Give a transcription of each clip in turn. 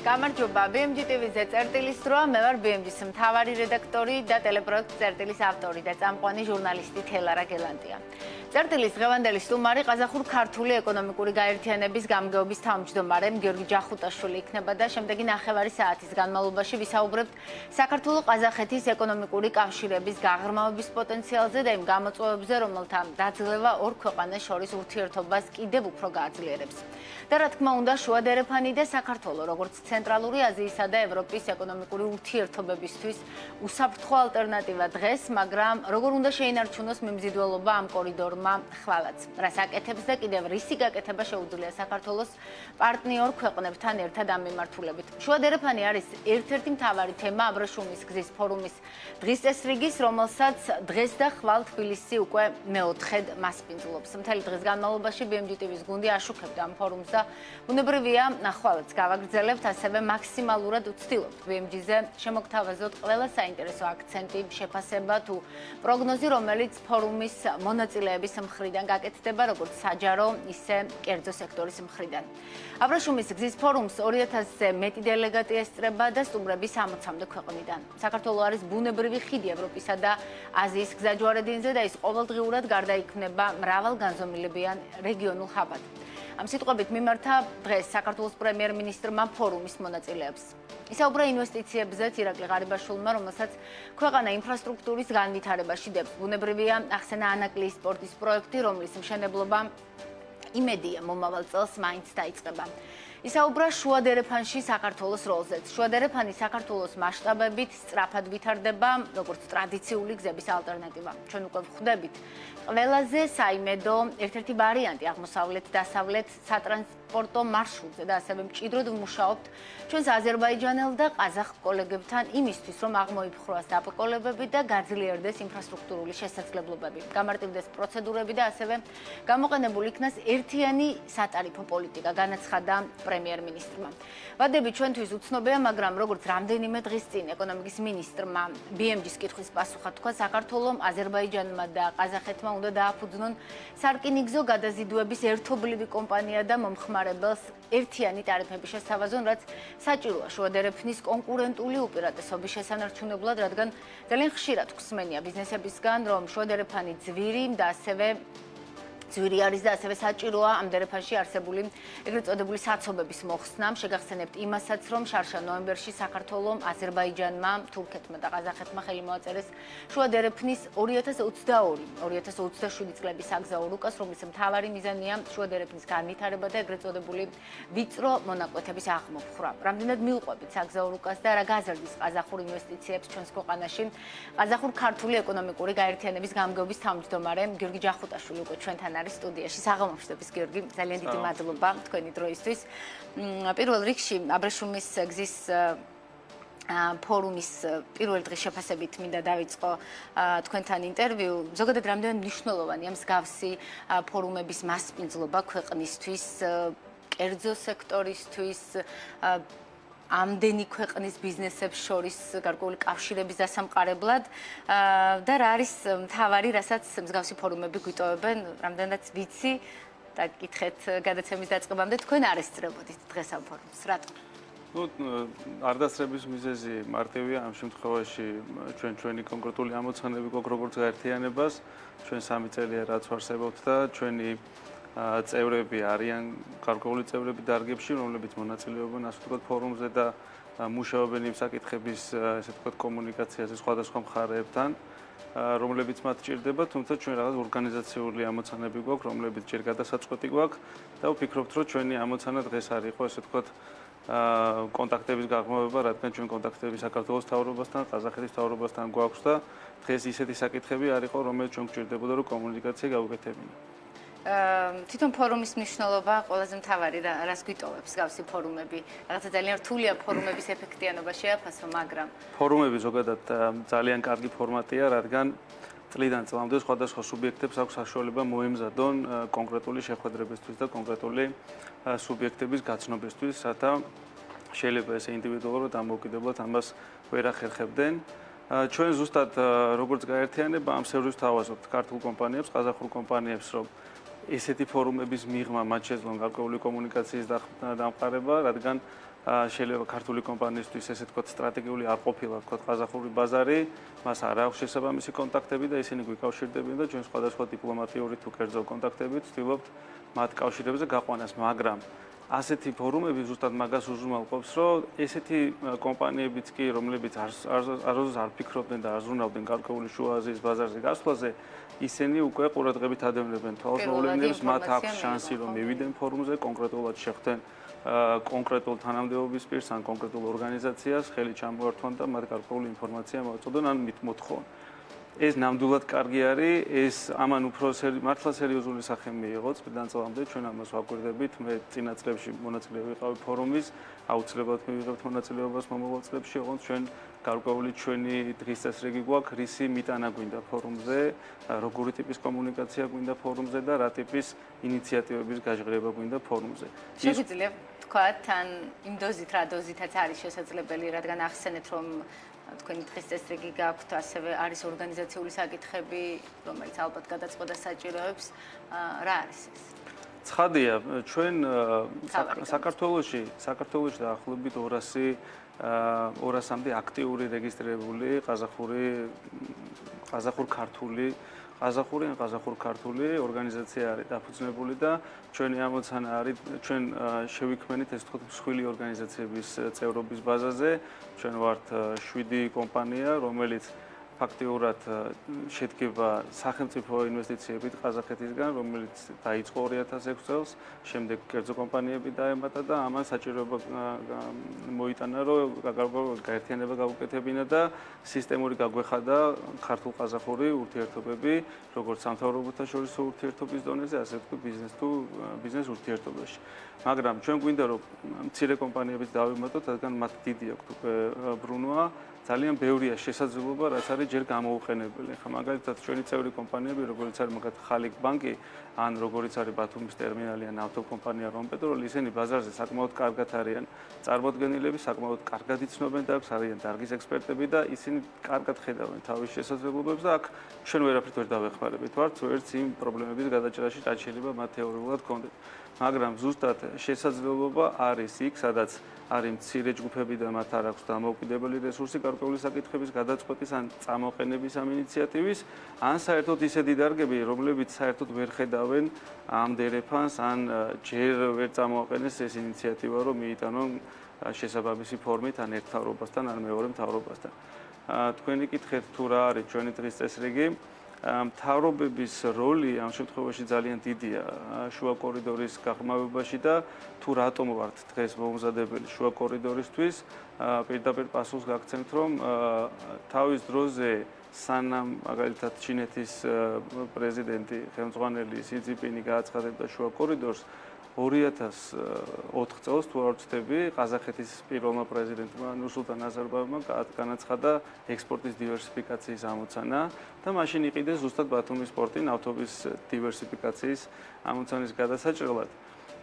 გამარჯობა, BMG TV-ზე წერტილის დროა, მე ვარ BMG-ის მთავარი რედაქტორი და ტელეპროექტ წერტილის ავტორი და წამყვანი ჟურნალისტი თელარა გელანტია. წერტილის დღევანდელი სტუმარი ყაზახურ-ქართული ეკონომიკური გაერთიანების გამგეობის თავმჯდომარე გიორგი ჯახუტაშვილი იქნება და შემდეგი 9 საათის განმავლობაში ვისაუბრებთ საქართველო-ყაზახეთის ეკონომიკური კავშირების გაღრმავების პოტენციალზე და იმ გამოწვევებზე, რომელთა დაძლევა ორ ქვეყანას შორის ურთიერთობას კიდევ უფრო გააძლიერებს. და რა თქმა უნდა, შუა დერეფანი და საქართველო, როგორც ცენტრალური აზიისა და ევროპის ეკონომიკური ურთიერთობებისთვის უსაფრთხო ალტერნატივა დღეს, მაგრამ როგორ უნდა შეინარჩუნოს მიმზიდველობა ამ კორიდორმა ხვალაც. რას აკეთებს და კიდევ რისი გაკეთება შეუძლია საქართველოს პარტნიორ ქვეყნებთან ერთად ამ მიმართულებით. შუა დერეფანი არის ერთ-ერთი მთავარი თემა აბრეშუმის გზის ფორუმის დღის წესრიგის, რომელსაც დღეს და ხვალ თბილისი უკვე მეოთხედ მასპინძლობს. მთელი დღის განმავლობაში BMG TV-ის გუნდი აშუქებდა ამ ფორუმს და ბუნებრივია, ხვალაც გავაგრძელებთ, ასევე მაქსიმალურად ვცდილობთ BMG-ზე შემოგთავაზოთ ყველა საინტერესო აქცენტი, შეფასება თუ პროგნოზი, რომელიც ფორუმის მონაწილეების მხრიდან გაკეთდება, როგორც საჯარო, ისე კერძო სექტორის მხრიდან. აბრეშუმის გზის ფორუმს 2000-ზე მეტი დელეგატი ესწრება და სტუმრები 60-მდე ქვეყნიდან. საქართველო არის ბუნებრივი ხიდი ევროპისა და აზიის გზაჯვარედინზე და ის ყოველდღიურად გარდაიქმნება მრავალგანზომილებიან რეგიონულ ჰაბად. ამ სიტყვებით მიმართა დღეს საქართველოს პრემიერ-მინისტრმა ფორუმის მონაწილეებს. ისაუბრა ინვესტიციებზეც ირაკლი ღარიბაშვილმა, რომელსაც ქვეყანა ინფრასტრუქტურის განვითარებაში დებს. ბუნებრივია, ახსენა ანაკლიის სპორტის პროექტი, რომლის მშენებლობა იმედია მომავალ წელს მაინც დაიწყება. ისაუბრა შუა დერეფანში საქართველოს როლზეც. შუა დერეფანი საქართველოს მასშტაბებით სწრაფად ვითარდება, როგორც ტრადიციული გზების ალტერნატივა. ჩვენ უკვე ვხვდებით ყველაზე საიმედო ერთ-ერთი ვარიანტი აღმოსავლეთ-დასავლეთ სატრანსპორტო მარშრუტზე და ასევე მჭიდროდ ვმუშაობთ ჩვენს აზერბაიჯანელ და ყაზახ კოლეგებთან იმისთვის, რომ აღმოიფხვრას დაბრკოლებები და გაძლიერდეს ინფრასტრუქტურული შესაძლებლობები, გამარტივდეს პროცედურები და ასევე გამოყენებული იქნას ერთიანი სატარიფო პოლიტიკა, განაცხადა პრემიერ-მინისტრმა. ვადები ჩვენთვის უცნობია, მაგრამ როგორც რამდენიმე დღის წინ ეკონომიკის მინისტრმა BMG-ის კითხვის პასუხად თქვა, საქართველომ, აზერბაიჯანმა და ყაზახეთმა უნდა დააფუძნონ სარკინიგზო გადაზიდვების ერთობლივი კომპანია და მომხმარებელს ერთიანი ტარიფები შესთავაზონ, რაც საჭიროა შუა დერეფნის კონკურენტული უპირატესობის შესანარჩუნებლად, რადგან ძალიან ხშირად გვსმენია ბიზნესებისგან, რომ შუა დერეფანი ძვირი და ასევე ძვირი არის და ასევე საჭიროა ამ დერეფანში არსებული ეგრეთ წოდებული საცობების მოხსნა. შეგახსენებთ იმასაც, რომ შარშა ნოემბერში საქართველომ, აზერბაიჯანმა, თურქეთმა და ყაზახეთმა ხელი მოაწერეს შუა დერეფნის 2022-2027 წლების საგზაო რუკას, რომლის მთავარი მიზანია შუა დერეფნის განვითარება და ეგრეთ წოდებული ვიწრო მონაკვეთების აღმოფხვრა. რამდენად მივყვებით საგზაო რუკას და რა გაზრდის ყაზახურ ინვესტიციებს ჩვენს ქვეყანაში, ყაზახურ-ქართული ეკონომიკური გაერთიანების გამგეობის თავმჯდომარე გიორგი ჯახუტაშვილი უკვე ჩვენთან არის სტუდიაში. საღამოშტების გიორგი, ძალიან დიდი მადლობა თქვენი დროისთვის. პირველ რიგში აბრეშუმის გზის ფორუმის პირველი დღის შეფასებით მინდა დავიწყო თქვენთან ინტერვიუ. ზოგადად რამდენად მნიშვნელოვანია მსგავსი ფორუმების მასპინძლობა ქვეყნისთვის, კერძო სექტორისთვის, ამდენი ქვეყნის ბიზნესებს შორის გარკვეული კავშირების დასამყარებლად და რა არის მთავარი, რასაც მსგავსი ფორუმები გვიტოვებენ, რამდენად ვიცი და გითხეთ გადაცემის დაწყებამდე თქვენ არ ესწრებოდით დღეს ამ ფორუმს, რატომ? არ დასწრების მიზეზი მარტივია, ამ შემთხვევაში ჩვენი კონკრეტული ამოცანები გვაქვს როგორც გაერთიანებას, ჩვენ 3 წელია რაც ვარსებობთ და ჩვენი წევრები არიან გარკვეული წევრები დარგებში, რომლებიც მონაწილეობენ ასე ვთქვათ ფორუმზე და მუშაობენ იმ საკითხების ასე ვთქვათ კომუნიკაციაზე სხვადასხვა მხარეებთან, რომლებიც მათ ჭირდება, თუმცა ჩვენ რაღაც ორგანიზაციული ამოცანები გვაქვს, რომლებიც ჯერ გადასაწყვეტი გვაქვს და ვფიქრობთ, რომ ჩვენი ამოცანა დღეს არ იყო ასე ვთქვათ კონტაქტების გაღრმავება, რადგან ჩვენ კონტაქტები საქართველოს მთავრობასთან, ყაზახეთის მთავრობასთან გვაქვს და დღეს ისეთი საკითხები არ იყო, რომელიც ჩვენ გვჭირდებოდა, რომ კომუნიკაცია გავუკეთებინა. თვითონ ფორუმის მნიშვნელობა ყველაზე მთავარი რას გვიტოვებს გავსი ფორუმები. რაღაცა ძალიან რთულია ფორუმების ეფექტიანობა შეაფასო, მაგრამ ფორუმები ზოგადად ძალიან კარგი ფორმატია, რადგან წლიდან წლამდე სხვადასხვა სუბიექტებს აქვს საშუალება მოემზადონ კონკრეტული შეხვედრებისთვის და კონკრეტული სუბიექტების გაცნობისთვის, რათა შეიძლება ესე ინდივიდუალურად ამოუკიდებლად ამას ვერ ახერხებდნენ. ჩვენ ზუსტად როგორც გაერთიანება ამ სერვისს თავაზობთ ქართულ კომპანიებს, ყაზახურ კომპანიებს, რომ ესეთი ფორუმების მიღმა მათ შეძლონ გარკვეული კომუნიკაციის დამყარება, რადგან შეიძლება ქართული კომპანიისთვის ესე თქვა სტრატეგიული არ ყოფილა თქვა ყაზახური ბაზარი, მას არ აქვს შესაბამისი კონტაქტები და ისინი გვიკავშირდებიან და ჩვენ სხვადასხვა დიპლომატიური თუ კერძო კონტაქტებით ვცდილობთ მათ კავშირებზე გაყვანას, მაგრამ ასეთი ფორუმები ზუსტად მაგას უზრუნველყოფს, რომ ესეთი კომპანიებიც კი, რომლებიც არასდროს არ ფიქრობდნენ და არ ზრუნავდნენ გარკვეული შუა აზიის ბაზარზე გასვლაზე, ისინი უკვე ყურადღებით ადევნებენ თვალს მოვლენებს, მათ აქვს შანსი რომ მივიდნენ ფორუმზე, კონკრეტულად შეხვდნენ კონკრეტულ თანამდებობის პირს ან კონკრეტულ ორგანიზაციას, ხელი ჩამოართვან და მათ გარკვეული ინფორმაცია მოაწოდონ ან მithmotkhon. ეს ნამდვილად კარგი არის, ეს ამან უფრო მართლა სერიოზული სახე მიიღო წლიდან წლამდე, ჩვენ ამას ვაკვირდებით, მე წინა წლებში მონაწილე ვიყავი ფორუმის, აუცილებლად მივიღებთ მონაწილეობას მომავალ წლებში, ოღონდ ჩვენ გარკვეული ჩვენი დღის წესრიგი გვაქვს, რისი მიტანა გვინდა ფორუმზე, როგორი ტიპის კომუნიკაცია გვინდა ფორუმზე და რა ტიპის ინიციატივების გაჟღერება გვინდა ფორუმზე. შეგიძლია თქვათ, ან იმ დოზით, რა დოზითაც არის შესაძლებელი, რადგან ახსენეთ, რომ თქვენი დღის წესრიგი გაქვთ, ასევე არის ორგანიზაციული საკითხები, რომელიც ალბათ გადაწყვეტა საჭიროებს, რა არის ეს? ცხადია, ჩვენ საქართველოში დაახლოებით 200-მდე აქტიური რეგისტრირებული ყაზახურ-ქართული ორგანიზაცია არის დაფუძნებული და ჩვენი ამოცანა არის ჩვენ შევიქმნით ეს თქო მსხვილი ორგანიზაციების წევრობის ბაზაზე. ჩვენ ვართ 7 კომპანია, რომელიც ფაქტიურად შედგება სახელმწიფო ინვესტიციებით ყაზახეთისგან, რომელიც დაიწყო 2006 წელს, შემდეგ კერძო კომპანიები დაემატა და ამან საჭიროება მოიტანა, რომ გაერთიანება გაუკეთებინა და სისტემური გაგვეხადა ქართულ-ყაზახური ურთიერთობები, როგორც სამთავრობოთა შორისო ურთიერთობის დონეზე, ასე ვთქვი, ბიზნეს ურთიერთობაში. მაგრამ ჩვენ გვინდა რომ მცირე კომპანიებიც დავემატოთ, რადგან მათ დიდი აქვთ უკვე ბრუნვა. ძალიან ბევრია შესაძლებლობა, რაც არის ჯერ გამოუყენებელი. ხა მაგალითად ჩვენი წევრი კომპანიები, როგორც არის მაგათ ხალიქ ბანკი, ან როგორც არის ბათუმის ტერმინალი, ან ავტოკომპანია რომპეტროლი, ისინი ბაზარზე საკმაოდ კარგად არიან წარმოდგენილები, საკმაოდ კარგად იცნობენ და აქვს არიან დარგის ექსპერტები და ისინი კარგად ხედავენ თავის შესაძლებლობებს და აქ ჩვენ ვერაფრით ვერ დავეხმარებით ვართ, ვერც იმ პრობლემების გადაჭრაში, რაც შეიძლება მათ თეორიულად ჰქონდეთ. მაგრამ ზუსტად შესაძლებლობა არის იქ, სადაც არის მცირე ჯგუფები და მათ არ აქვს დამოუკიდებელი რესურსი გარკვეული საკითხების გადაწყვეტის ან წამოყენების ამ ინიციატივის, ან საერთოდ ისეთი დარგები, რომლებიც საერთოდ ვერ ხედავენ ამ დერეფანს, ან ჯერ ვერ წამოაყენეს ეს ინიციატივა, რომ მიიტანონ შესაბამისი ფორმით ან ერთ მთავრობასთან, ან მეორე მთავრობასთან. თქვენი კითხეთ თუ რა არის ჩვენი დღის წესრიგი? მთავრობების როლი ამ შემთხვევაში ძალიან დიდია შუა კორიდორის გაღრმავებაში და თუ რატომ ვართ დღეს მომზადებელი შუა კორიდორისთვის, პირდაპირ პასუხს გაგცემთ, რომ თავის დროზე სანამ მაგალითად ჩინეთის პრეზიდენტი ხელმძღვანელი სი ძინპინი გააცხადებდა შუა კორიდორს 2004 წელს თუ არ ვცდები, ყაზახეთის პირველმა პრეზიდენტმა ნურსულთან ნაზარბაევმა განაცხადა ექსპორტის დივერსიფიკაციის ამოცანა და მაშინ იყიდეს ზუსტად ბათუმის პორტი ნავთობის დივერსიფიკაციის ამოცანის გადასაჭრელად.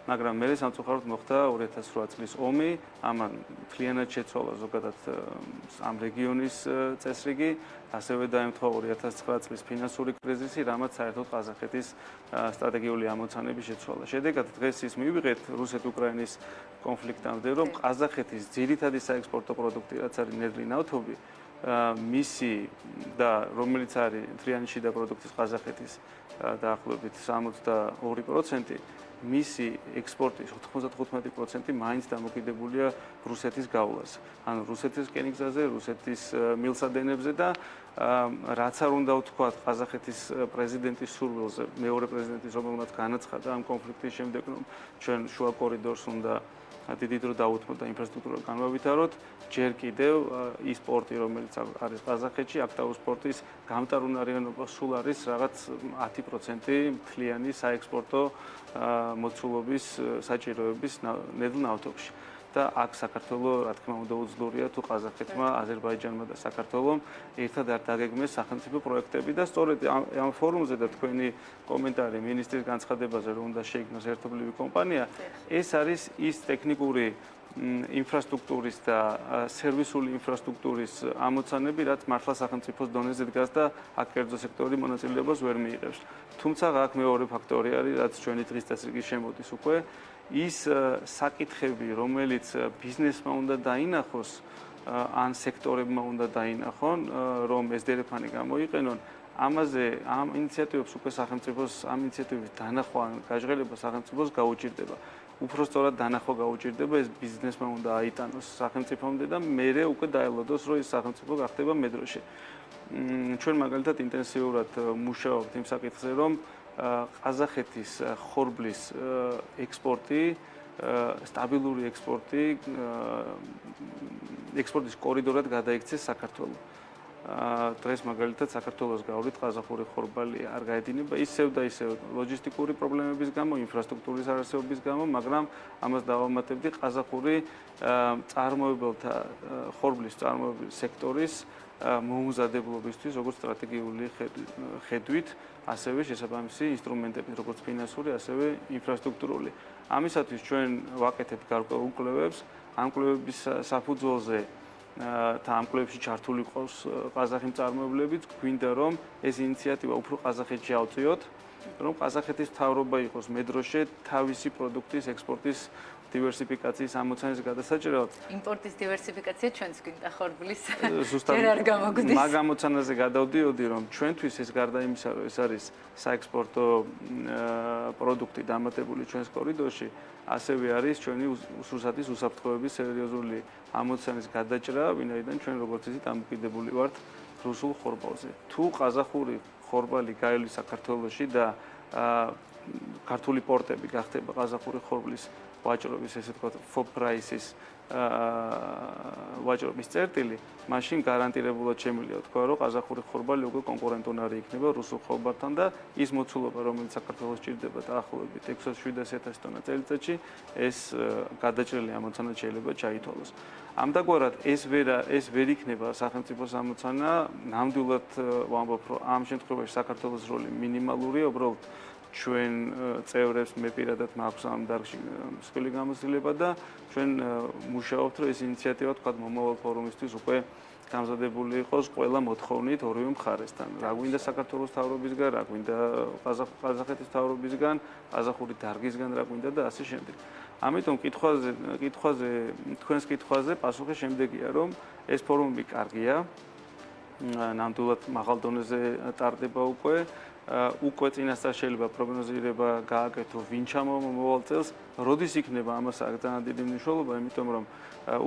მაგრამ მე სამწუხაროდ მოხდა 2008 წლის ომი, ამან მთლიანად შეცვალა ზოგადად ამ რეგიონის წესრიგი, ასევე დაემთხვა 2009 წლის ფინანსური კრიზისი, რამაც საერთოდ ყაზახეთის სტრატეგიული ამოცანები შეცვალა. შედეგად დღეს ის მივიღეთ რუსეთ-უკრაინის კონფლიქტამდე, რომ ყაზახეთის ძირითადი საექსპორტო პროდუქტი, რაც არის ნედლი ნავთობი, მისი და რომელიც არის მთლიანი შიდა პროდუქტის ყაზახეთის დაახლოებით 62%, მისი ექსპორტის 95% მაინც დამოკიდებულია რუსეთის გავლაზე. ანუ რუსეთის რკინიგზაზე, რუსეთის მილსადენებზე და რაც არ უნდა ვთქვათ ყაზახეთის პრეზიდენტის სურვილზე, მეორე პრეზიდენტის რომელმაც განაცხადა ამ კონფლიქტის შემდეგ, რომ ჩვენ შუა კორიდორს უნდა დიდი დრო დაუთმოთ და ინფრასტრუქტურა განვავითაროთ, ჯერ კიდევ ის პორტი, რომელიც არის ყაზახეთში, აქტაუს პორტის გამტარუნარიანობა სულ არის რაღაც 10% მთლიანი საექსპორტო მოცულობის საჭიროების ნედლ ნავთობში. და აქ საქართველოს, რა თქმა უნდა, უძლურია თუ ყაზახეთმა, აზერბაიჯანმა და საქართველოს ერთად არ დაგეგმეს სახელმწიფო პროექტები და სწორედ ამ ფორუმზე და თქვენი კომენტარი მინისტრის განცხადებაზე, რომ უნდა შეიქმნას ერთობლივი კომპანია, ეს არის ის ტექნიკური ინფრასტრუქტურის და სერვისული ინფრასტრუქტურის ამოცანები, რაც მართლა სახელმწიფოს დონეზე დგას და აქ კერძო სექტორი მონაწილეობას ვერ მიიღებს. თუმცა აქ მეორე ფაქტორი არის, რაც ჩვენი დღის წესრიგის შემოდის უკვე, ის საკითხები, რომელიც ბიზნესმა უნდა დაინახოს, ან სექტორებმა უნდა დაინახონ, რომ SDR-ფანი გამოიყენონ, ამაზე ამ ინიციატივებს უკვე სახელმწიფოს ამ ინიციატივების დანახვა ან გაჟღერება სახელმწიფოს გაუჭირდება. უფრო სწორად დანახვა გაუჭირდება, ეს ბიზნესმა უნდა აიტანოს სახელმწიფომდე და მერე უკვე დაელოდოს, რომ ეს სახელმწიფო გახდება მედროშე. ჩვენ მაგალითად ინტენსიურად მუშაობთ იმ საკითხზე, რომ ყაზახეთის ხორბლის ექსპორტი, სტაბილური ექსპორტის კორიდორად გადაიქცეს საქართველოს. დღეს მაგალითად საქართველოს გავლით ყაზახური ხორბალი არ გაედინება ისევ და ისევ ლოჯისტიკური პრობლემების გამო, ინფრასტრუქტურის არარსებობის გამო, მაგრამ ამას დავამატებდი ყაზახური წარმოებელთა ხორბლის წარმოებლის სექტორის მოუმზადებლობისთვის, როგორც სტრატეგიული ხედვით, ასევე შესაბამისი ინსტრუმენტებით, როგორც ფინანსური, ასევე ინფრასტრუქტურული. ამისათვის ჩვენ ვაკეთებთ გარკვეულ კვლევებს, ამ კვლევების საფუძველზე და ამ კვლევებში ჩართული ყავს ყაზახი მწარმოებლებიც, გვინდა რომ ეს ინიციატივა უფრო ყაზახეთში ავწიოთ, რომ ყაზახეთის მთავრობა იყოს მედროშე თავისი პროდუქტის ექსპორტის დივერსიფიკაციის ამოცანის გადასაჭრელად. იმპორტის დივერსიფიკაცია ჩვენც გვინდა ხორბლის. ჯერ არ გამოგვდის. მაგ ამოცანაზე გადავდიოდი, რომ ჩვენთვის ეს გარდა იმისა, რომ ეს არის საექსპორტო პროდუქტი დამატებული ჩვენს კორიდორში, ასევე არის ჩვენი რუსეთის უსაფრთხოების სერიოზული ამოცანის გადაჭრა, ვინაიდან ჩვენ როგორც იცით დამოკიდებული ვართ რუსულ ხორბალზე. თუ ყაზახური ხორბალი გაივლის საქართველოში და ქართული პორტები გახდება ყაზახური ხორბლის ვაჭრობის, ესე ვთქვათ, FOB price-ის ვაჭრობის წერტილი, მაშინ გარანტირებულად შემიძლია თქვა, რომ ყაზახური ხორბალი უკვე კონკურენტუნარი იქნება რუსულ ხორბალთან და ის მოცულობა, რომელიც საქართველოს ჭირდება დაახლოებით 600-700 ტონა წელიწადში, ეს გადაჭრილი ამოცანა შეიძლება ჩაითვალოს. ამდაგვარად ეს ვერ იქნება სახელმწიფოს ამოცანა, ნამდვილად ვამბობ, რომ ამ შემთხვევაში საქართველოს როლი მინიმალურია, უბრალოდ ჩვენ წევრებს მე პირადად მაქვს ამ დარგში მსხვილი გამოცდილება და ჩვენ მუშაობთ, რომ ეს ინიციატივა თქვა მომავალ ფორუმისთვის უკვე გამზადებული იყოს ყველა მოთხოვნით ორივე მხარესთან. რა გვინდა საქართველოს მთავრობისგან, რა გვინდა ყაზახეთის მთავრობისგან, ყაზახური დარგისგან, რა გვინდა და ასე შემდეგ. ამიტომ თქვენს კითხვაზე პასუხი შემდეგია, რომ ეს ფორუმი კარგია, ნამდვილად მაღალ დონეზე ტარდება უკვე წინასწარ შეიძლება პროგნოზირება გააკეთო ვინ ჩამოვა მომავალ წელს, როდის იქნება ამას ძალიან დიდი მნიშვნელობა, იმიტომ რომ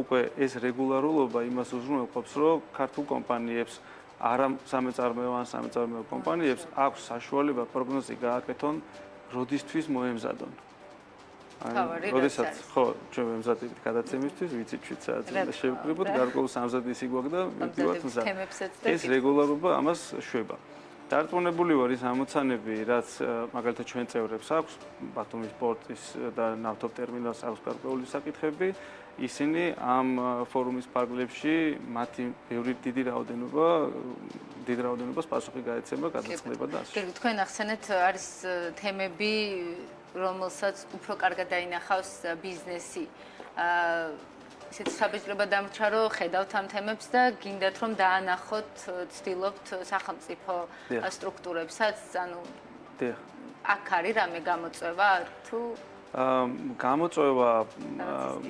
უკვე ეს რეგულარულობა იმას უზრუნველყოფს, რომ ქართულ კომპანიებს, არა სამეწარმეო ან სამეწარმეო კომპანიებს აქვს საშუალება პროგნოზი გააკეთონ, როდისთვის მოემზადონ. როდესაც ხო, ჩვენ ვემზადებით გადაცემისთვის, ვიცით 7 საათზე შევკრიბოთ, გარკვეულ სამზადისი გვაქვს და მივდივართ მზად. ეს რეგულარობა ამას შვება. დარწმუნებული ვარ ის ამოცანები, რაც მაგალითად ჩვენ წევრებს აქვს, ბათუმის პორტის და ნავთობტერმინალს აქვს გარკვეული საკითხები, ისინი ამ ფორუმის პარკლებში მათი ბევრი დიდი რაოდენობას პასუხი გაეცემა, გადაწყდება და ასე. თქვენ ახსენეთ, არის თემები, რომელსაც უფრო კარგად დაინახავს ბიზნესი. ისეთ საბჭოება დამრჩა, რომ ხედავთ ამ თემებს და გინდათ რომ დაანახოთ, ცდილობთ სახელმწიფო სტრუქტურებსაც, ანუ აქ არის რამე გამოწვევა თუ გამოწვევა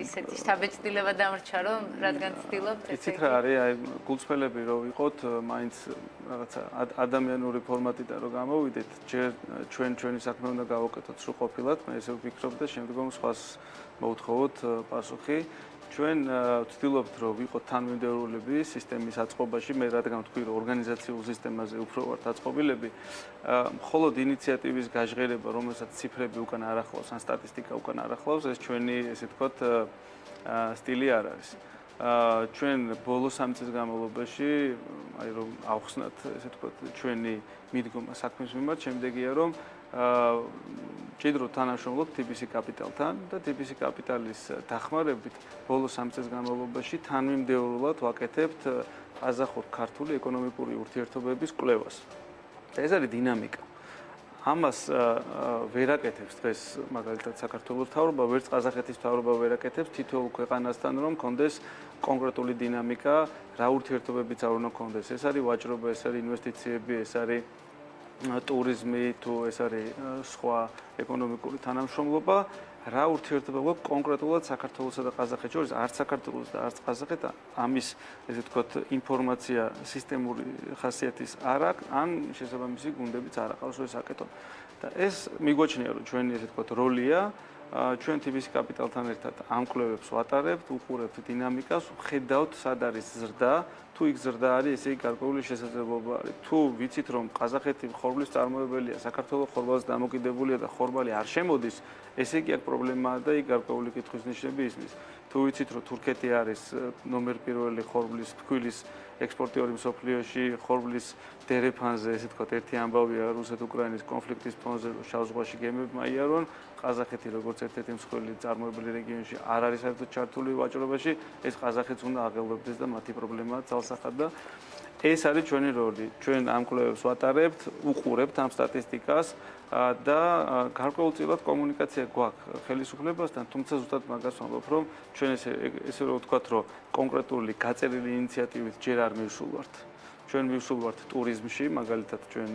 ისეთი საბჭოება დამრჩა, რომ რადგან ცდილობთ იცით რა არის, აი გულწრფელები რო ვიყოთ, მაინც რაღაცა ადამიანური ფორმატიდან რო გამოვიდეთ, ჯერ ჩვენი საქმე უნდა გავაკეთოთ სრულყოფილად, მე ესე ვფიქრობ და შემდგომ სხვას მოვთხოვოთ პასუხი. ჩვენ ვცდილობთ, რომ ვიყოთ თანმიმდევრულები სისტემის აწყობაში, მე რადგან ვთქვი, რომ ორგანიზაციულ სისტემაზე უფრო ვართ აწყობილები, მხოლოდ ინიციატივის გაჟღერება, რომელსაც ციფრები უკან არ ახლავს, ან სტატისტიკა უკან არ ახლავს, ეს ჩვენი, ესე ვთქვათ, სტილი არ არის. ჩვენ ბოლო 3 წლის განმავლობაში, აი რომ ავხსნათ, ესე ვთქვათ, ჩვენი მიდგომა საქმის მიმართ, შემდეგია, რომ ჭიდროდ თანამშრომლობთ TBC კაპიტალთან და TBC კაპიტალის დახმარებით ბოლო 3 წლის განმავლობაში თანმიმდევრულად ვაკეთებთ ყაზახურ-ქართული ეკონომიკური ურთიერთობების კვლევას. ეს არის დინამიკა. ამას ვერ აკეთებს დღეს მაგალითად საქართველოს მთავრობა, ვერც ყაზახეთის მთავრობა ვერ აკეთებს თითოეულ ქვეყანასთან, რომ კონდეს კონკრეტული დინამიკა, რა ურთიერთობებიც არ უნდა კონდეს. ეს არის ვაჭრობა, ეს არის ინვესტიციები, ეს არის ტურიზმი, თუ ეს არის სხვა ეკონომიკური თანამშრომლობა, რა ურთიერთობა გვაქვს კონკრეტულად საქართველოსა და ყაზახეთს შორის, არც საქართველოს და არც ყაზახეთს ამის ესე ვთქვათ ინფორმაცია სისტემური ხასიათის არ აქვს, ან შესაბამისი გუნდებიც არ აყავს ეს აკეთონ. და ეს მიგვაჩნია რომ ჩვენი ესე ვთქვათ როლია ჩვენ TBC კაპიტალთან ერთად ამ კვლევებს ვატარებთ, უყურებთ დინამიკას, ვხედავთ სად არის ზრდა, თუ იქ ზრდა არის, ესე იგი გარკვეული შესაძლებლობა არის. თუ ვიცით რომ ყაზახეთი ხორბლის წარმოებელია, საქართველოს ხორბალს დამოკიდებულია და ხორბალი არ შემოდის, ესე იგი აქ პრობლემაა და იქ გარკვეული კითხვის ნიშნები ისმის. თუ ვიცით რომ თურქეთი არის ნომერ პირველი ხორბლის ფქვილის ექსპორტიორი მსოფლიოში, ხორბლის დერეფანზე, ესე ვთქვათ, ერთი ამბავია რუსეთ-უკრაინის კონფლიქტის ფონზე, რომ შავ ზღვაში გემებმა იარონ, ყაზახეთი როგორც ერთ-ერთი მსხვილი წარმოებელი რეგიონში არ არის საერთოდ ჩართული ვაჭრობაში, ეს ყაზახეთს უნდა აღელვებდეს და მათი პრობლემაა ძალსახად და ეს არის ჩვენი როლი. ჩვენ ამ კვლევებს ვატარებთ, უყურებთ ამ სტატისტიკას და გარკვეულწილად კომუნიკაცია გვაქვს ხელისუფლებასთან, თუმცა ზუსტად მაგას ვამბობ, რომ ჩვენ ესე რომ ვთქვათ, რომ კონკრეტული გაწერილი ინიციატივით ჯერ არ მივსულვართ. ჩვენ მივსულვართ ტურიზმში, მაგალითად ჩვენ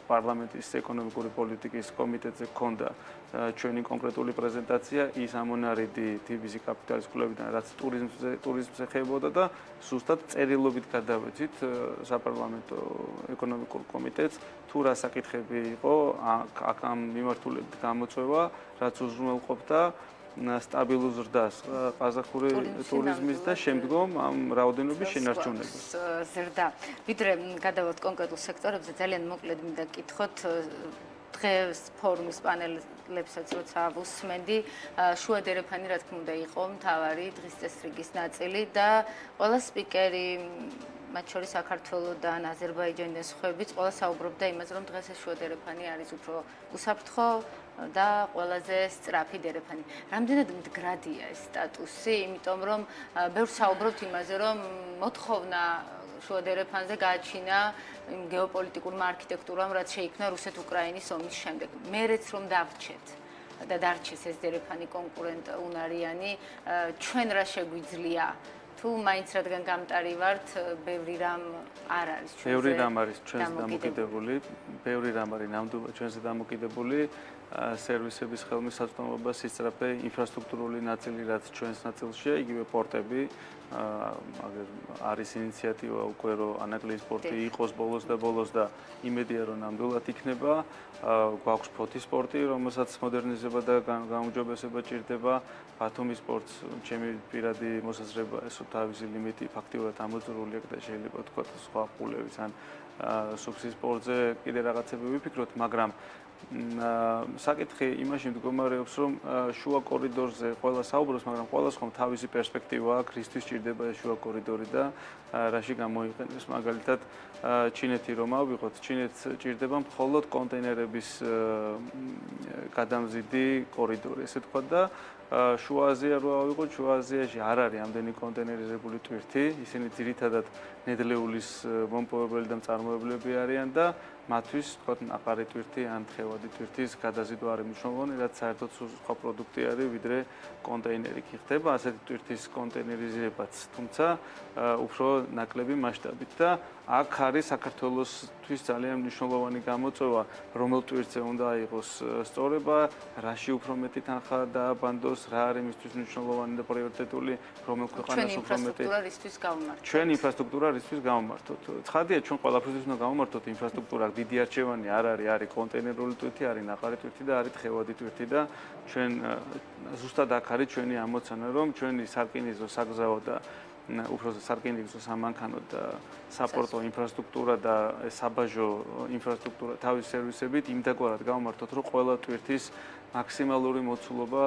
პარლამენტის ეკონომიკური პოლიტიკის კომიტეტზე გქონდა ჩვენი კონკრეტული პრეზენტაცია, ის ამონარიდი TBC კაპიტალის კვლევიდან, რაც ტურიზმს ეხებოდა და ზუსტად წერილობით გადავეცით საპარლამენტო ეკონომიკურ კომიტეტს, თუ რა საკითხები იყო აქ ამ მიმართულებით გამოწვევა, რაც უზრუნველყოფდა სტაბილურ ზრდას ყაზახური ტურიზმის და შემდგომ ამ რაოდენობის შენარჩუნებას. ზრდა. ვიდრე გადავართ კონკრეტულ სექტორებზე, ძალიან მოკლედ მინდა გკითხოთ დღეს ფორუმის პანელებსაც როცა ვუსმენდი, შუა დერეფანი რა თქმა უნდა იყო მთავარი დღის წესრიგის ნაწილი და ყველა სპიკერი მათ შორის საქართველოდან, აზერბაიჯანიდან სხვაებიც ყველა საუბრობდა იმაზე, რომ დღეს ეს შუა დერეფანი არის უფრო უსაფრთხო და ყველაზე სწრაფი დერეფანი. რამდენად მდგრადია ეს სტატუსი, იმიტომ რომ ბევრ საუბრობთ იმაზე, რომ მოთხოვნა შუა დერეფანზე გააჩინა იმ გეოპოლიტიკურმა არქიტექტურამ, რაც შეიქმნა რუსეთ-უკრაინის ომის შემდეგ. მერეც რომ დავრჩეთ და დარჩეს ეს დერეფანი კონკურენტ უნარიანი, ჩვენ რა შეგვიძლია? თუ მაინც რადგან გამტარი ვართ, ბევრი რამ არ არის ჩვენზე. ბევრი რამ არის ჩვენზე დამოკიდებული, ბევრი რამ არის ნამდვილად ჩვენზე დამოკიდებული. სერვისების ხელმისაწვდომობა, სისწრაფე, ინფრასტრუქტურული ნაწილი, რაც ჩვენს ნაწილშია, იგივე პორტები, არის ინიციატივა უკვე რომ ანაკლიის პორტი იყოს ბოლოს და იმედია რომ ნამდვილად იქნება. გვაქვს ფოთის პორტი, რომელსაც მოდერნიზება და გაუმჯობესება ჭირდება. ბათუმის პორტს ჩემი პირადი მოსაზრება ეს თავისი ლიმიტი ფაქტიურად ამოწურული აქვს და შეიძლება ვთქვათ სხვა ყულების ან სუფსის პორტზე კიდე რაღაცები ვიფიქროთ, მაგრამ საკითხი იმაში მდგომარეობს, რომ შუა კორიდორზე ყველა საუბრობს, მაგრამ ყველას ხომ თავისი პერსპექტივა აქვს, რისთვის ჭირდება ეს შუა კორიდორი და რაში გამოიყენებს. მაგალითად, ჩინეთი რომ ავიღოთ, ჩინეთს ჭირდება მხოლოდ კონტეინერების გადამზიდი კორიდორი, ესე თქვა და შუა აზია რო ავიღოთ, შუა აზიაში არ არის ამდენი კონტეინერიზებული ტვირთი, ისინი ძირითადად ნედლეულის მომპოვებელი და მწარმოებლები არიან და მათთვის თქვათ ნაყარი ტვირთი ან თხევადი ტვირთის გადაზიდვა არის მნიშვნელოვანი, რაც საერთოდ სხვა პროდუქტი არის, ვიდრე კონტეინერი. კი ხდება ასეთი ტვირთის კონტეინერიზებაც, თუმცა უფრო ნაკლები მასშტაბით და აქ არის საქართველოსთვის ძალიან მნიშვნელოვანი გამოწვევა, რომელ ტვირთზე უნდა იყოს სწორება, რაში უფრო მეტი თანხა დააბანდოს, რა არის მისთვის მნიშვნელოვანი და პრიორიტეტული, რომელ ქვეყანას უფრო მეტი. ჩვენ ინფრასტრუქტურა რისთვის გავმართოთ. ცხადია, ჩვენ ყველაფერთვის უნდა გავმართოთ ინფრასტრუქტურა. დიდი არჩევანი არ არის კონტეინერული ტვირთი, არის ნაყარი ტვირთი და არის თხევადი ტვირთი და ჩვენ ზუსტად აქ არის ჩვენი ამოცანა, რომ ჩვენი სარკინიგზო საგზაო და უბრალოდ სარკინიგზო სამანქანო და საპორტო ინფრასტრუქტურა და საბაჟო ინფრასტრუქტურა თავის სერვისებით იმდაგვარად გავმართოთ, რომ ყველა ტვირთის მაქსიმალური მოცულობა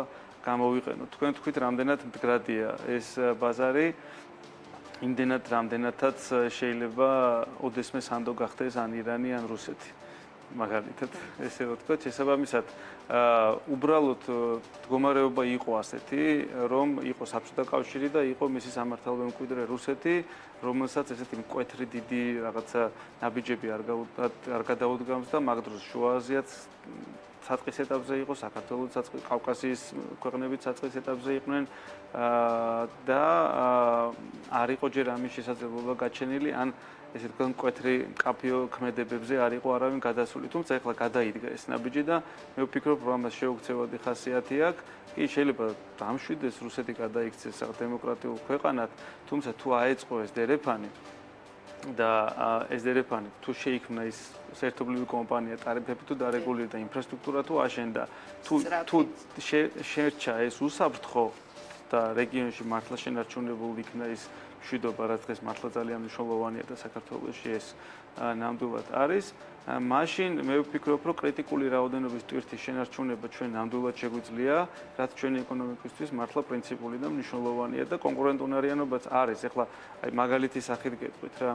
გამოვიყენოთ. თქვენ თქვით, რამდენად მდგრადია ეს ბაზარი, იმდენად რამდენადაც შეიძლება ოდესმე სანდო გახდეს ან ირანი ან რუსეთი. მაგალითად, ესე რომ ვთქვათ, შესაბამისად, უბრალოდ მდგომარეობა იყო ასეთი, რომ იყო საბჭოთა კავშირი და იყო მისი სამართალო მემკვიდრე რუსეთი, რომელსაც ესეთი მკვეთრი დიდი რაღაცა ნაბიჯები არ გადაუდგამს და მაგ დროს შუა აზიაც საწყის ეტაპზე იყო, საქართველოც საწყის, კავკასიის ქვეყნებიც საწყის ეტაპზე იყვნენ და არ იყო ჯერ ამის შესაძლებლობა გაჩენილი, ან ესე თქვა მკვეთრი კაფეო ქმედებებზე არ იყო არავინ გადასული, თუმცა ეხლა გადაიდგა ეს ნაბიჯი და მე ვფიქრობ, რომ ამას შეუქცევადი ხასიათი აქვს. კი შეიძლება დამშვიდეს რუსეთი გადაიქცეს დემოკრატიულ ქვეყანად, თუმცა თუ აეწყო ეს დერეფანი და ეს დერეფანი თუ შეიქმნა ის ერთობლივი კომპანია, ტარიფები თუ დარეგულირდა, ინფრასტრუქტურა თუ აშენდა, თუ შერჩა ეს უსაფრთხო და რეგიონში მართლა შენარჩუნებული იქნა ის მშვიდობა, რაც დღეს მართლა ძალიან მნიშვნელოვანია და საქართველოში ეს ნამდვილად არის. მაშინ მე ვფიქრობ, რომ კრიტიკული რაოდენობის ტვირთის შენარჩუნება ჩვენ ნამდვილად შეგვიძლია, რაც ჩვენი ეკონომიკისთვის მართლა პრინციპული და მნიშვნელოვანია და კონკურენტუნარიანობაც არის. ეხლა აი მაგალითის სახით გეტყვით რა,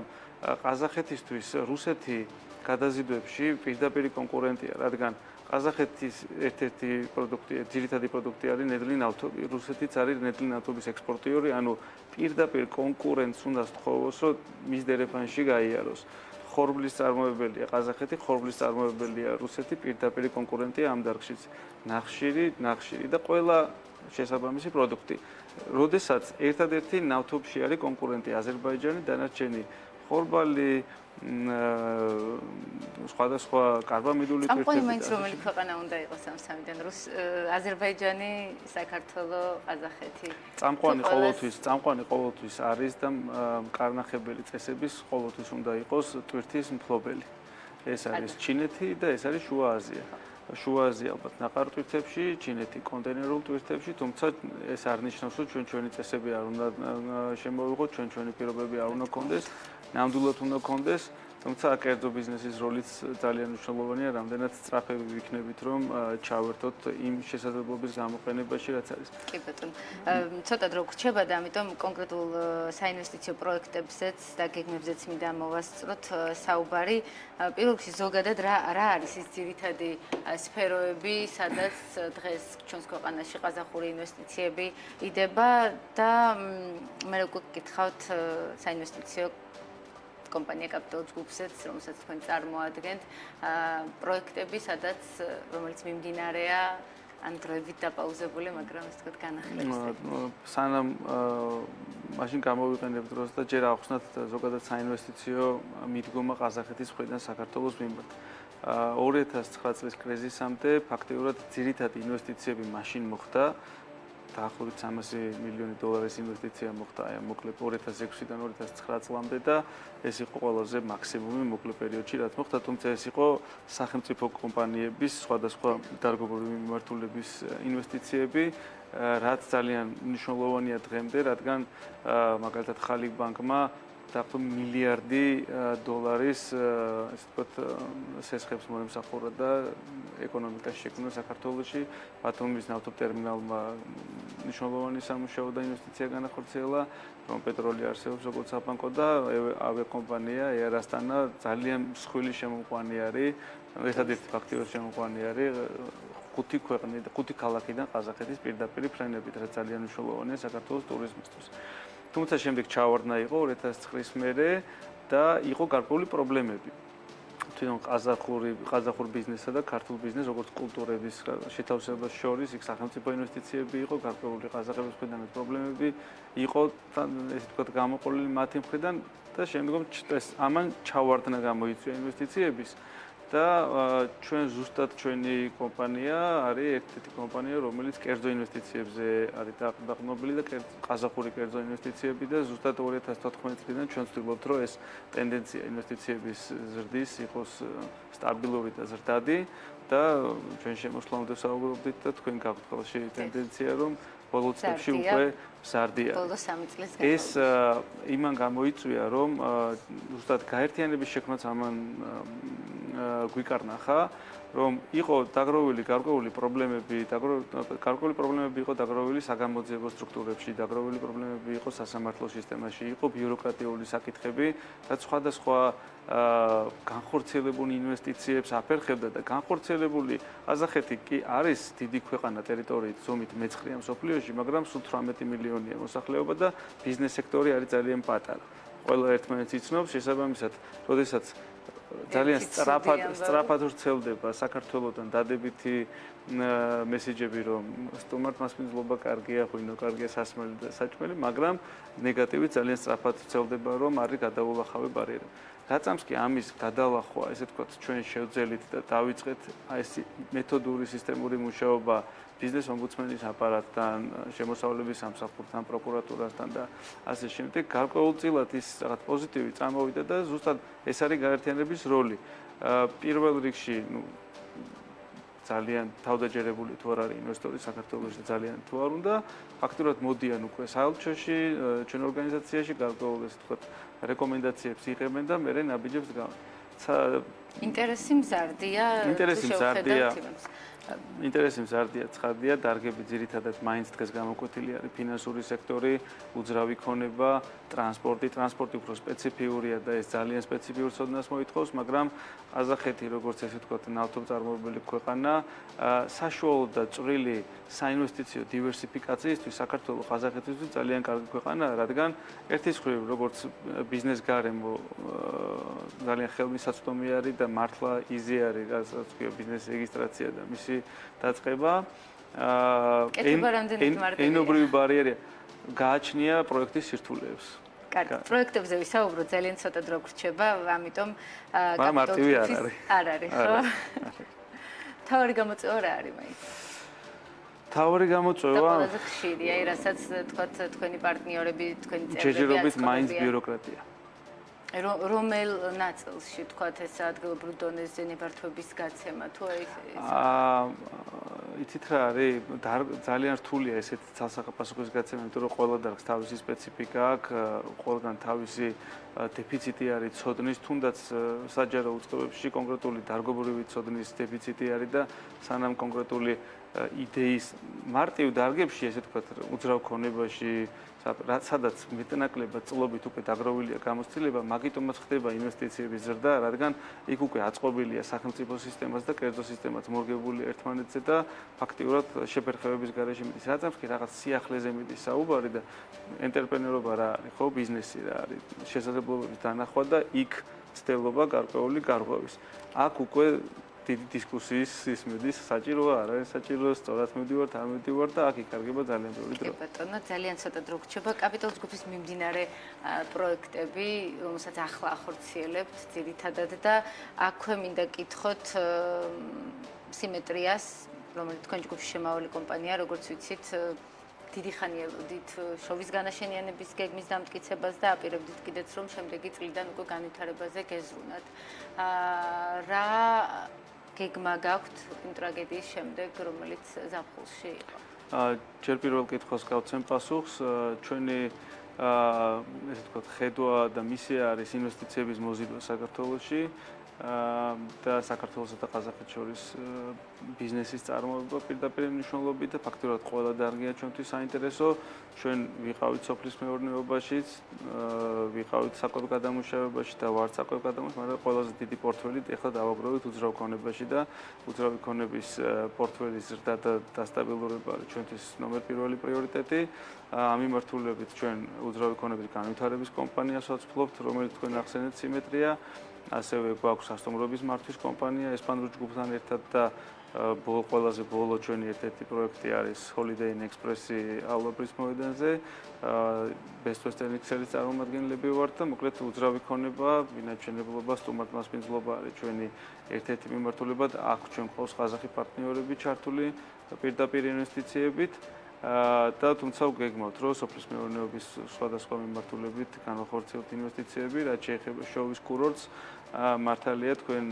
ყაზახეთისთვის რუსეთი გადაზიდვებში პირდაპირი კონკურენტია, რადგან ყაზახეთის ერთ-ერთი პროდუქტი, ძირითადი პროდუქტი არის ნედლი ნავთობი. რუსეთიც არის ნედლი ნავთობის ექსპორტიორი, ანუ პირდაპირ კონკურენტს უნდა სთხოვოს, რომ მის დერეფანში გაიაროს. ხორბლის წარმოებელია ყაზახეთი, ხორბლის წარმოებელია რუსეთი, პირდაპირი კონკურენტია ამ დარგშიც. ნახშირი და ყველა შესაბამისი პროდუქტი. როდესაც ერთადერთი ნავთობში არის კონკურენტი აზერბაიჯანი, დანარჩენი ხორბალი, სხვადასხვა კარბამიდული ტვირთები. წამყვანი მაინც რომელი ქვეყანა უნდა იყოს ამ სამიდან? აზერბაიჯანი, საქართველო, ყაზახეთი. წამყვანი ყოველთვის არის და კარნახებელი წესების ყოველთვის უნდა იყოს ტვირთის მფლობელი. ეს არის ჩინეთი და ეს არის შუა აზია. შუა აზია ალბათ ნაყარ ტვირთებში, ჩინეთი კონტეინერულ ტვირთებში, თუმცა ეს არ ნიშნავს, რომ ჩვენი წესები არ უნდა შემოვიღოთ, ჩვენი პირობები არ უნდა გქონდეს. ნამდვილად უნდა გქონდეს, თუმცა კერძო ბიზნესის როლიც ძალიან მნიშვნელოვანია, რამდენად სწრაფები ვიქნებით, რომ ჩავერთოთ იმ შესაძლებლობის გამოყენებაში, რაც არის. კი ბატონო. ცოტა დრო გრჩება და ამიტომ კონკრეტულ საინვესტიციო პროექტებზეც და გეგმებზეც მინდა მოვასწროთ საუბარი. პირველ რიგში ზოგადად რა არის ის ძირითადი სფეროები, სადაც დღეს ჩვენს ქვეყანაში ყაზახური ინვესტიციები იდება და მე როგორ გკითხავთ საინვესტიციო კომპანია Capital Group-ს, რომელსაც თქვენ წარმოადგენთ, პროექტები, რომელიც მიმდინარეა, ან დროებით დაპაუზებული, მაგრამ ასე ვთქვათ, განახლების. სანამ მაშინ გამოვიყენებ დროს და ჯერ ახსნათ ზოგადად საინვესტიციო მიდგომა ყაზახეთის მხრიდან საქართველოს მიმართ. 2009 წლის კრიზისამდე ფაქტიურად ძირითადი ინვესტიციები მაშინ მოხდა. დაახლოებით 300 მილიონი დოლარის ინვესტიცია მოხდა აი მოკლედ 2006-დან 2009 წლამდე და ეს იყო ყველაზე მაქსიმუმი მოკლე პერიოდში, რაც მოხდა, თუმცა ეს იყო სახელმწიფო კომპანიების სხვადასხვა დარგობრივი მიმართულების ინვესტიციები, რაც ძალიან მნიშვნელოვანია დღემდე, რადგან მაგალითად ხალიქ ბანკმა დაახლოებით მილიარდი დოლარის ესე ვთქვათ სესხებს მოემსახურა და ეკონომიკას შექმნა საქართველოში. ბათუმის ნავთობ ტერმინალმა მნიშვნელოვანი სამუშაო და ინვესტიცია განახორციელა, რომ პეტროლი არსებობს როგორც საბანკო და ავიაკომპანია Air Astana ძალიან მსხვილი შემოყვანი არის, ერთადერთი ფაქტიურად შემოყვანი არის 5 ქალაქიდან ყაზახეთის პირდაპირ ფრენებით, რაც ძალიან მნიშვნელოვანია საქართველოს ტურიზმისთვის. თუმცა შემდეგ ჩავარდნა იყო 2009-ის მერე და იყო გარკვეული პრობლემები. თვითონ ყაზახურ ბიზნესსა და ქართულ ბიზნესს როგორც კულტურების შეთავსებას შორის იქ სახელმწიფო ინვესტიციები იყო, გარკვეული ყაზახების მხრიდან პრობლემები იყო, ესე ვთქვათ, გამოყოლილი მათი მხრიდან და შემდგომ ამან ჩავარდნა გამოიწვია ინვესტიციების და ჩვენ ზუსტად ჩვენი კომპანია არის ერთ-ერთი კომპანია, რომელიც კერძო ინვესტიციებზე არის დაყრდნობილი და ყაზახური კერძო ინვესტიციები და ზუსტად 2014 წლიდან ჩვენ ვცდილობთ, რომ ეს ტენდენცია ინვესტიციების ზრდის იყოს სტაბილური და ზრდადი და ჩვენ შემოსვლამდე საუბრობდით და თქვენ გაქვთ ხელში ტენდენცია, რომ ბოლო წლებში უკვე მზარდია. ბოლო 3 წლის ეს იმან გამოიწვია, რომ ზუსტად გაერთიანების შექმნაც ამან გვიკარნახა, რომ იყო დაგროვილი გარკვეული პრობლემები იყო დაგროვილი საგამოძიებო სტრუქტურებში, დაგროვილი პრობლემები იყო სასამართლო სისტემაში, იყო ბიუროკრატიული საკითხები, რაც სხვადასხვა განხორციელებული ინვესტიციებს აფერხებდა და განხორციელებული ყაზახეთი კი არის დიდი ქვეყანა ტერიტორიით, ზომით მე-9-ია მსოფლიოში, მაგრამ სულ 18 მილიონია მოსახლეობა და ბიზნეს სექტორი არის ძალიან პატარა. ყველა ერთმანეთს იცნობს, შესაბამისად, როდესაც ძალიან სწრაფად ვრცელდება საქართველოსთან დადებითი მესეჯები, რომ სტუმართ მასპინძლობა კარგია, ღვინო კარგია, სასმელი და საჭმელი, მაგრამ ნეგატივი ძალიან სწრაფად ვრცელდება, რომ არის გადაულახავი ბარიერები. რაცამს კი ამის გადალახვა, ესე ვთქვათ, ჩვენ შევძელით და დავიწყეთ ეს მეთოდური სისტემური მუშაობა ბიზნეს ომბუდსმენის აპარატთან, შემოსავლების სამსახურთან, პროკურატურასთან და ასე შემდეგ, გარკვეულწილად ის რაღაც პოზიტივი წამოვიდა და ზუსტად ეს არის გაერთიანების როლი. პირველ რიგში, ძალიან თავდაჯერებული თუ არ არის ინვესტორი საქართველოში ძალიან თუ არ უნდა, ფაქტურად მოდიან უკვე საელჩოში, ჩვენ ორგანიზაციაში გარკვეულ ესე ვთქვათ, რეკომენდაციებს იღებენ და მერე ნაბიჯებს ინტერესი მზარდია. ინტერესი მზარდია, ცხადია, დარგები ძირითადად მაინც დღეს გამოკვეთილი არის ფინანსური სექტორი, უძრავი ქონება, ტრანსპორტი უფრო სპეციფიურია და ეს ძალიან სპეციფიურ ცოდნას მოითხოვს, მაგრამ ყაზახეთი, როგორც ესე ვთქვათ, ნავთობწარმოებელი ქვეყანა, საშუალო და წვრილი საინვესტიციო დივერსიფიკაციისთვის საქართველოს ყაზახეთისთვის ძალიან კარგი ქვეყანაა, რადგან ერთის მხრივ, როგორც ბიზნეს გარემო ძალიან ხელმისაწვდომი არის და მართლა იზი არის, რასაც ქვია ბიზნეს რეგისტრაცია და მისი დაწყება. ენობრივი ბარიერია გააჩნია პროექტის სირთულეებს. კარგი, პროექტებზე ვისაუბროთ, ძალიან ცოტა დრო გრჩება, ამიტომ მარტივი არ არის. არ არის, ხო? თავი გამოწვევა რა არის მაინც? თავი გამოწვევა ყველაზე ხშირია, რასაც თქვათ თქვენი პარტნიორები, თქვენი წევრები ჯეჯირობით მაინც ბიუროკრატია. რომელ ნაწილში თქვათ ეს ადგილობრივ დონეზე ნებართვების გაცემა თუ ეს იცით რა არის ძალიან რთულია ესეთ ცალსახაპასუხის გაცემა, იმიტომ რომ ყველა დარგს თავისი სპეციფიკა აქვს, ყველგან თავისი დეფიციტი არის ცოდნის, თუნდაც საჯარო უწყებებში კონკრეტული დარგობრივი ცოდნის დეფიციტი არის და სანამ კონკრეტული იდეის მარტივ დარგებში, ესე ვთქვათ, უძრავ ქონებაში სადაც მეტნაკლებად წლობით უკვე დაგროვილია გამოცდილება, მაგიტომაც ხდება ინვესტიციების ზრდა, რადგან იქ უკვე აწყობილია სახელმწიფო სისტემას და კერძო სისტემაც მორგებული ერთმანეთზე და ფაქტიურად შეფერხებების გარეშე მიდის. რადგან კი რაღაც სიახლეზე მიდის საუბარი და ენტერპრენერობა რა არის, ხო, ბიზნესი რა არის, შესაძლებლობების დანახვა და იქ ცდელობა გარკვეული გარღვევის. აქ უკვე დიდი დისკუსიის ის მიდის, საჭიროა, არ არის საჭირო, სწორად მივდივართ, არ მივდივართ და აქ იკარგება ძალიან ბევრი დრო. ბატონო, ძალიან ცოტა დრო გრჩება. კაპიტალის ჯგუფის მიმდინარე პროექტები, რომელსაც ახლა ახორციელებთ ძირითადად და აქვე მინდა კითხოთ სიმეტრიას, რომელიც თქვენ ჯგუფის შემავალი კომპანია, როგორც ვიცით, დიდი ხანი ელოდით შოვის განაშენიანების გეგმის დამტკიცებას და აპირებდით კიდეც რომ შემდეგი წლიდან უკვე განვითარებაზე გეზრუნათ. რა გეგმა გაქვთ იმ ტრაგედიის შემდეგ, რომელიც ზაფხულში იყო? ჯერ პირველ კითხვას გავცემ პასუხს. ჩვენი ესე ვთქვათ, ხედვა და მისია არის ინვესტიციების მოზიდვა საქართველოში და საქართველოსა და ყაზახეთს შორის ბიზნესის წარმოება პირდაპირ მნიშვნელობით და ფაქტობრივად ყველა დარგია ჩვენთვის საინტერესო. ჩვენ ვიყავით სოფლის მეურნეობაშიც, ვიყავით საკვებ გადამუშავებაში და ვართ საკვებ გადამუშავებაში, მაგრამ ყველაზე დიდი პორტფელით ეხლა დავაგროვით უძრავ ქონებაში და უძრავი ქონების პორტფელის ზრდა და დასტაბილურება არის ჩვენთვის ნომერ პირველი პრიორიტეტი. ამ მიმართულებით ჩვენ უძრავი ქონების განვითარების კომპანიას ვაცვლობთ, რომელიც თქვენ ახსენეთ სიმეტრია. ასევე გვაქვს სასტუმრობის მართვის კომპანია ესპანურ ჯგუფთან ერთად და ყველაზე ბოლო ჩვენი ერთ-ერთი პროექტი არის Holiday Inn Express-ი ალვაბრის მოედანზე. Best Western Excel-ის წარმომადგენლები ვართ და მოკლედ უძრავი ქონება, ვინაჩვენებლობა, სტუმართ მასპინძლობა არის ჩვენი ერთ-ერთი მიმართულება და აქ ჩვენ ყავს ყაზახი პარტნიორები ჩართული პირდაპირ ინვესტიციებით. და თუმცა ვგეგმავთ, რომ სოფლის მეურნეობის სხვადასხვა მიმართულებით განახორციელოთ ინვესტიციები, რაც შეეხება შოვის კურორტს. მართალია თქვენ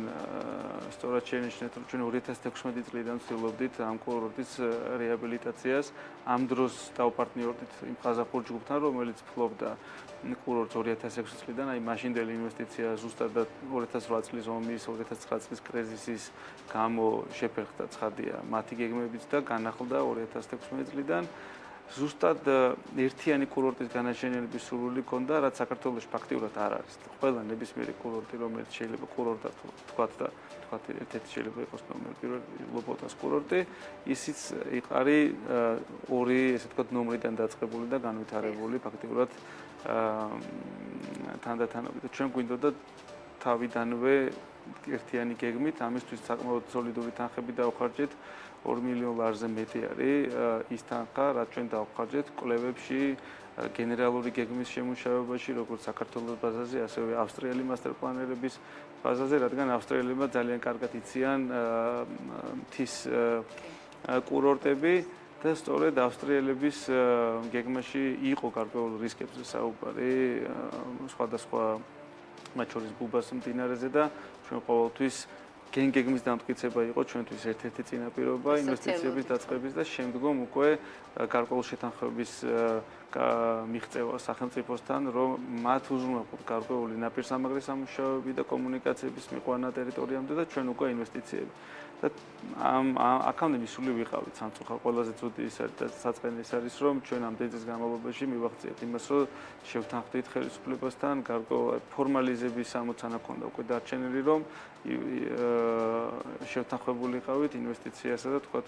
სწორად შენიშნეთ, რომ ჩვენ 2016 წლიდან ვცდილობდით ამ კურორტის რეაბილიტაციას. ამ დროს დავპარტნიორდით იმ ყაზახურ ჯგუფთან, რომელიც ფლობდა კურორტს 2006 წლიდან, აი მაშინდელი ინვესტიცია ზუსტად 2008 წლის ომის, 2009 წლის კრიზისის გამო შეფერხდა ცხადია მათი გეგმებიც და განახლდა 2016 წლიდან. ზუსტად ერთიანი კურორტის განაშენიანების სურვილი ჰქონდა, რაც საქართველოში ფაქტიურად არ არის. ყველა ნებისმიერი კურორტი, რომელიც შეიძლება კურორტად თქვათ და თქვათ ერთ-ერთი შეიძლება იყოს ნომერ პირველი ლობოტას კურორტი, ისიც არის ორი, ესე ვთქვათ, ნომრიდან დაწყებული და განვითარებული ფაქტიურად თანდათანობით. ჩვენ გვინდოდა თავიდანვე ერთიანი გეგმით, ამისთვის საკმაოდ სოლიდური თანხები დავხარჯეთ, 2 მილიონ ლარზე მეტი არის ის თანხა, რაც ჩვენ დავხარჯეთ კვლევებში, გენერალური გეგმის შემუშავებაში, როგორც საქართველოს ბაზაზე, ასევე ავსტრიელი მასტერ პლანერების ბაზაზე, რადგან ავსტრიელებმა ძალიან კარგად იციან მთის კურორტები და სწორედ ავსტრიელების გეგმაში იყო გარკვეულ რისკებზე საუბარი, სხვადასხვა მათ შორის ბუბას მდინარეზე და ჩვენ ყოველთვის გეგმის დამტკიცება იყო ჩვენთვის ერთ-ერთი წინაპირობა ინვესტიციების დაწყების და შემდგომ უკვე გარკვეულ შეთანხმების მიღწევა სახელმწიფოსთან, რომ მათ უზრუნველყოთ გარკვეული ნაპირსამაგრის სამუშაოები და კომუნიკაციების მიყვანა ტერიტორიამდე და ჩვენ უკვე ინვესტიციები. და აქამდე მისული ვიყავით სამწუხაროდ ყველაზე ცუდი ის არის და საწყენი ის არის, რომ ჩვენ ამ წელს განმავლობაში მივახციეთ იმას, რომ შევთანხმდით ხელისუფლებასთან გარკვეულ ფორმალიზების ამოცანა ქონდა უკვე დარჩენილი, რომ შევთანხმებულიყავით ინვესტიციასა და თქვა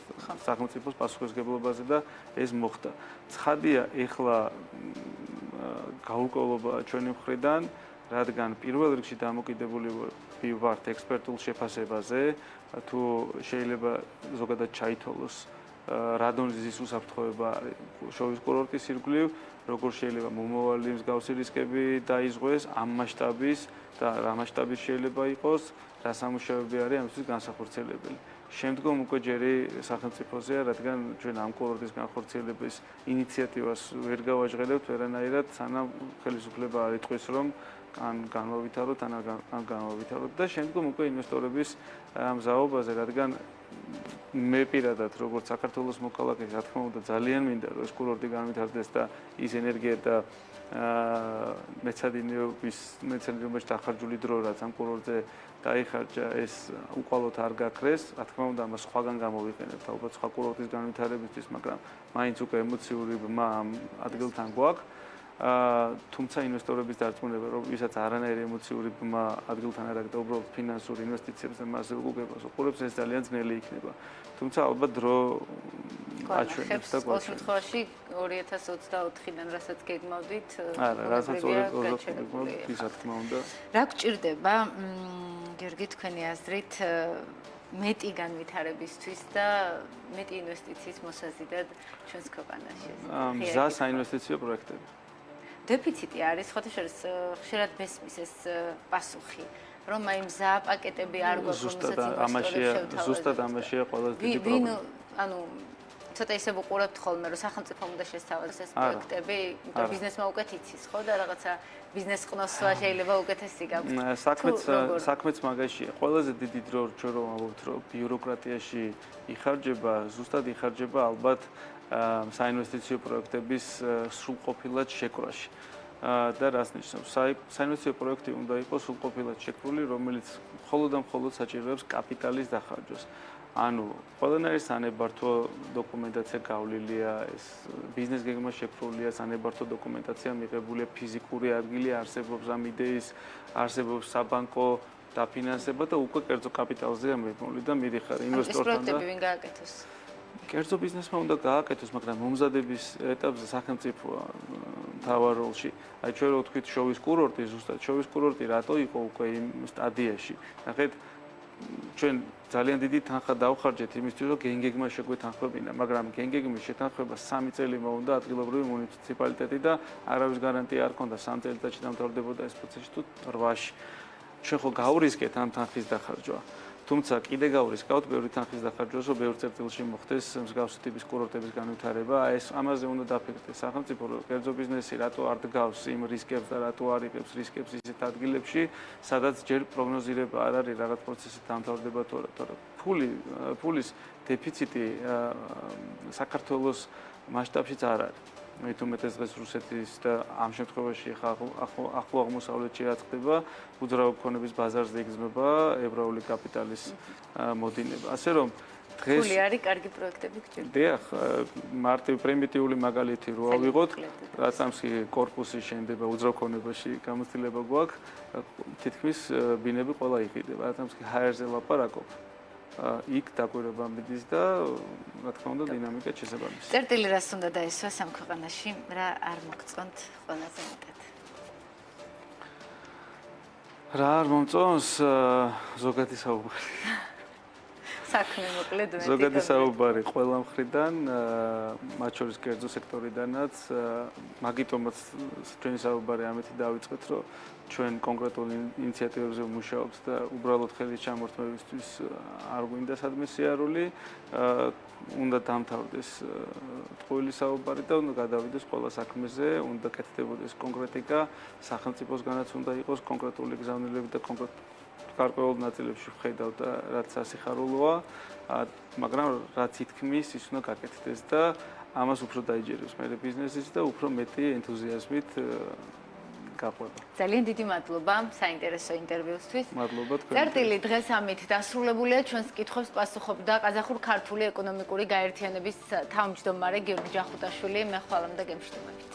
სახელმწიფოს პასუხისმგებლობაზე და ეს მოხდა. ცხადია, ეხლა გაურკვევლობა ჩვენი მხრიდან, რადგან პირველ რიგში დამოკიდებული ვართ ექსპერტულ შეფასებაზე, თუ შეიძლება ზოგადად ჩაითვალოს რადონიზის უსაფრთხოება შოვის კურორტის ირგვლივ, როგორ შეიძლება მომავალი მსგავსი რისკები დაიზღვეს ამ მასშტაბის და რა მასშტაბის შეიძლება იყოს, რა სამუშაოები არის ამისთვის განსახორციელებელი. შემდგომ უკვე ჯერი სახელმწიფოზეა, რადგან ჩვენ ამ კურორტის განხორციელების ინიციატივას ვერ გავაჟღერებთ ვერანაირად, სანამ ხელისუფლება არ იტყვის, რომ ან განვავითაროთ, ან განვავითაროთ და შემდგომ უკვე ინვესტორების მზაობაზე, რადგან მე პირადად როგორც საქართველოს მოქალაქე, რა თქმა უნდა, ძალიან მინდა რომ ეს კურორტი განვითარდეს და ის ენერგია და მეცადინეობაში დახარჯული დრო, რაც ამ კურორტზე დაიხარჯა, ეს უყალოდ არ გაქრეს. რა თქმა უნდა, ამას სხვაგან გამოვიყენებთ, ალბათ სხვა კურორტის განვითარებისთვის, მაგრამ მაინც უკვე ემოციური ბმა ამ ადგილთან გვაქვს. თუმცა ინვესტორების დარწმუნება, რომ ვისაც არანაირი ემოციური ბმა ადგილთან არ აქვს და უბრალოდ ფინანსური ინვესტიციებს და მასზე უგუგებას უყურებს, ეს ძალიან ძნელი იქნება. თუმცა ალბათ დრო აჩვენებს და შემთხვევაში 2024-დან რასაც გეგმავდით, რასაც 2024-დან გეგმავდით, ისა თქმა უნდა. რა გჭირდება, გიორგი, თქვენი აზრით, მეტი განვითარებისთვის და მეტი ინვესტიციის მოსაზიდად ჩვენს ქვეყანაში? მზა საინვესტიციო პროექტები. დეფიციტი არის, ხოთაშორის ხშირად მესმის ეს პასუხი, რომ აი მზა პაკეტები არ გვაქვს, ზუსტად ამაშია ყველაზე დიდი პრობლემა. ანუ ცოტა ისე ვუყურებთ ხოლმე, რომ სახელმწიფომ უნდა შესთავაზოს ეს პროექტები, იმიტომ ბიზნესმა უკეთ იცის, ხო და რაღაცა ბიზნეს ყნოსვა შეიძლება უკეთესი გაგვიქცეს. საქმეც მაგაშია. ყველაზე დიდი დრო ჩვენ რომ ამბობთ, რომ ბიუროკრატიაში იხარჯება, ზუსტად იხარჯება ალბათ საინვესტიციო პროექტების სრულყოფილად შეკრაში. და რას ნიშნავს? საინვესტიციო პროექტი უნდა იყოს სრულყოფილად შეკრული, რომელიც მხოლოდ და მხოლოდ საჭიროებს კაპიტალის დახარჯვას. ანუ ყველანაირი სანებართო დოკუმენტაცია გავლილია, ეს ბიზნეს გეგმა შექმნილია, სანებართო დოკუმენტაცია მიღებულია, ფიზიკური ადგილი არსებობს ამ იდეის, არსებობს საბანკო დაფინანსება და უკვე კერძო კაპიტალზეა მიბმული და მიდიხარ ინვესტორთან და ეს პროექტები ვინ გააკეთოს? კერძო ბიზნესმა უნდა გააკეთოს, მაგრამ მომზადების ეტაპზე სახელმწიფოა მთავარ როლში. აი ჩვენ რო ვთქვით შოვის კურორტი, ზუსტად შოვის კურორტი რატო იყო უკვე იმ სტადიაში? ნახეთ, ჩვენ ძალიან დიდი თანხა დავხარჯეთ იმისთვის, რომ გენგეგმა შეგვეთანხმებინა, მაგრამ გენგეგმის შეთანხმება 3 წელი მოუნდა ადგილობრივი მუნიციპალიტეტი და არავის გარანტია არ ჰქონდა 3 წელიწადში დამთავრდებოდა ეს პროცესი თუ 8-ში. ჩვენ ხო გავრისკეთ ამ თანხის დახარჯვა. თუმცა კიდე გავრისკავთ ბევრი თანხის დახარჯვას, რომ ბევრ წერტილში მოხდეს მსგავსი ტიპის კურორტების განვითარება. ეს ამაზე უნდა დაფიქრდეს სახელმწიფო, რომ კერძო ბიზნესი რატო არ დგავს იმ რისკებს და რატო არ იღებს რისკებს ისეთ ადგილებში, სადაც ჯერ პროგნოზირება არ არის რაღაც პროცესი დამთავრდება თუ არა. თორემ ფულის დეფიციტი საქართველოს მასშტაბშიც არ არის. მით უმეტეს დღეს რუსეთის და ამ შემთხვევაში ახლო აღმოსავლეთში რაც ხდება, უძრავი ქონების ბაზარზე იგრძნობა ებრაული კაპიტალის მოდინება. ასე რომ დღეს ფული არის კარგი პროექტები გჭირდება. დიახ, მარტივ პრიმიტიული მაგალითი რო ავიღოთ, რაც ამ კორპუსი შენდება უძრავ ქონებაში გამოცდილება გვაქვს, თითქმის ბინები ყველა იყიდება. რაც ამ ჰაერზე ლაპარაკობ. იქ დაკვირვება მიდის და რა თქმა უნდა დინამიკა შესაბამისი. წერტილი რას უნდა დაესვას ამ ქვეყანაში, რა არ მოგწონთ ყველაზე მეტად? რა არ მომწონს ზოგადი საუბარი. საქმე მოკლედ მეტი. ზოგადი საუბარი ყველა მხრიდან, მათ შორის კერძო სექტორიდანაც, მაგიტომაც ჩვენი საუბარი ამეთი დავიწყეთ, რომ ჩვენ კონკრეტულ ინიციატივებზე ვმუშაობთ და უბრალოდ ხელის ჩამორთმევისთვის არ გვინდა სადმე სიარული, უნდა დამთავრდეს ტყუილი საუბარი და უნდა გადავიდეს ყველა საქმეზე, უნდა კეთდებოდეს კონკრეტიკა, სახელმწიფოსგანაც უნდა იყოს კონკრეტული გზავნილები და გარკვეულ ნაწილებში ვხედავ და რაც სასიხარულოა, მაგრამ რაც ითქმის, ის უნდა გაკეთდეს და ამას უფრო დაიჯერებს მე ბიზნესის და უფრო მეტი ენთუზიაზმით გაყვება. ძალიან დიდი მადლობა საინტერესო ინტერვიუსთვის. მადლობა თქვენ. წერტილი დღეს ამით დასრულებულია. ჩვენს კითხვებს პასუხობდა ყაზახურ-ქართული ეკონომიკური გაერთიანების თავმჯდომარე გიორგი ჯახუტაშვილი. მე ხვალამდე გემშვიდობებით.